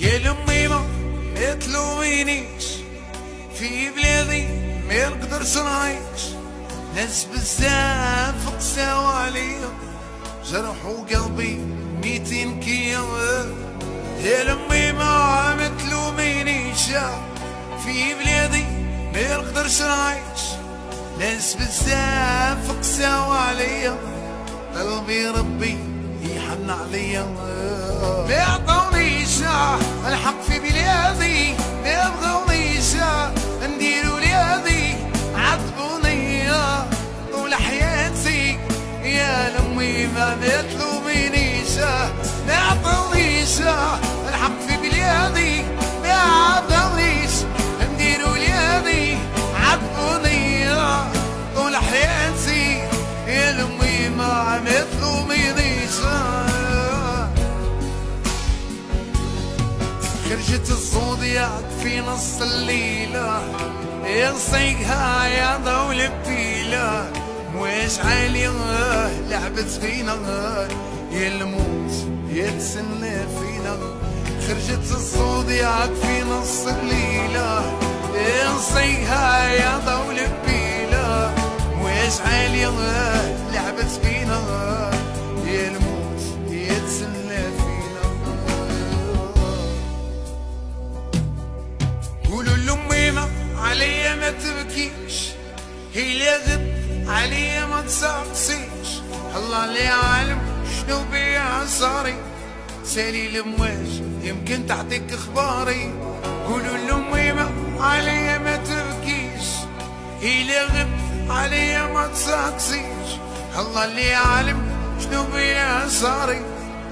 يا لمي ما تلومينيش، في بلادي ما نقدرش نعيش. ناس بزاف قساو عليا، جرحوا قلبي 200 كيلو. يا لمي ما تلومينيش، في بلادي ما نقدرش نعيش. ناس بزاف قساو عليا، قلبي ربي يحن عليا. ما عطونيش الحق في بلادي، ما بغونيش ندير ولادي، عذبوني طول حياتي. يا لمي ما تلومينيش، ما عطونيش الحق في بلادي، ما عطونيش ندير ولادي، عذبوني طول حياتي. يا لمي ما تلومينيش. خرجت الزودياك في نص الليلة، يصيقها يا ضول بفيلة، واش عالية لعبت فينا، يا الموت يتسنى فينا. خرجت الزودياك في نص الليلة، يصيقها يا ضول بفيلة، واش عالية لعبت فينا، يا الموت يتسنى فينا. قولوا لأمي ما عليا ما تبكيش، هي لازم عليا ما تصعصيش. الله اللي عالم شنو بيا صاري، سالي لمواج يمكن تعطيك اخباري. قولوا لأمي ما عليا ما تبكيش، هي لازم عليا ما تصعصيش. الله اللي عالم شنو بيا صاري،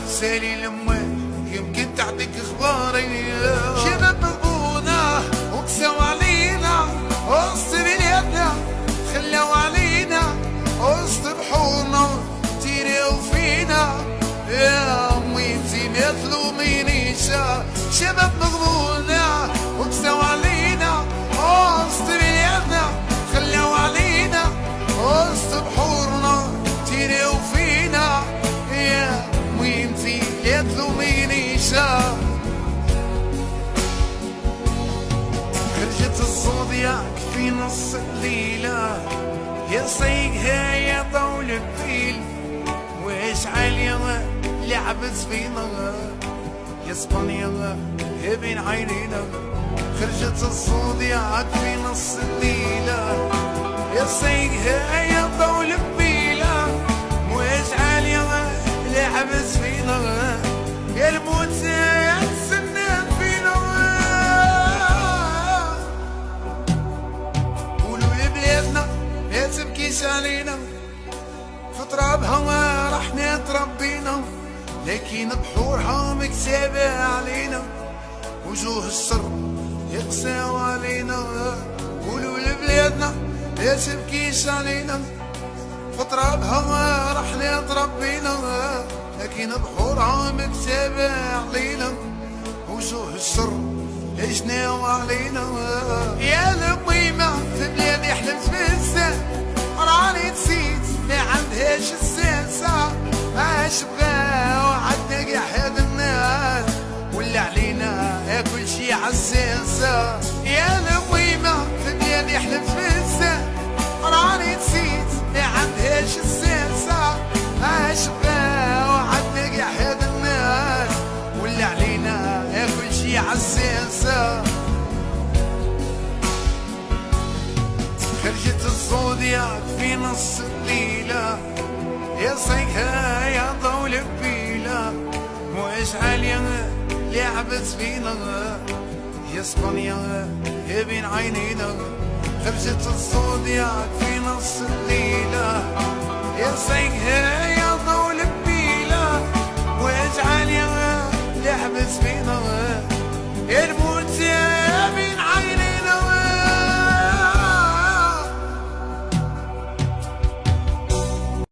سالي لمواج يمكن تعطيك اخباري. شباب مغبونة وقساو علينا، وسط بلادنا خلاو علينا، وسط بحورنا تيريو فينا. يا امي انتي ما تلومينيش، شباب مغبونة وقساو علينا، وسط بلادنا خلاو علينا، وسط بحورنا تيريو فينا. يا امي انتي لا تلومينيش. خرجت الزودياك في نص الليلة، يا صيقها يا طول بفيل، واش عالية لعبت فينا، يا اسبانيا بين عينينا. خرجت الزودياك في نص الليلة، يا صيقها يا طول بفيل، واش عالية لعبت فينا، يا الموت يتسنى فينا. ما تبكيش علينا، في ترابها رحنا تربينا، لكن بحورها مكتابة علينا، وجوه الشر يقساو علينا. قولوا لبلادنا ما تبكيش علينا، في ترابها رحنا تربينا، لكن بحورها مكتابة علينا، وجوه الشر لجناو علينا. يا لميمة في بلادي حلمت بالزاد، راني نسيت ما عندهاش الساسة، عاش بغاو عدنا قاع هاد الناس، ولا علينا كل شي عالساسة. يا لميمة في بلادي حلمت بالزاد، راني نسيت ما عندهاش الساسة، عاش بغاو عدنا قاع هاد الناس، ولا علينا كل شي عالساسة. خرجت الزودياك في نص الليلة، يا صيقها يا ضول بفيلة، واش عالية لعبت فينا، يا اسبانيا بين عينينا. خرجت الزودياك في نص الليلة، يا صيقها يا ضول بفيلة، واش عالية لعبت فينا، يا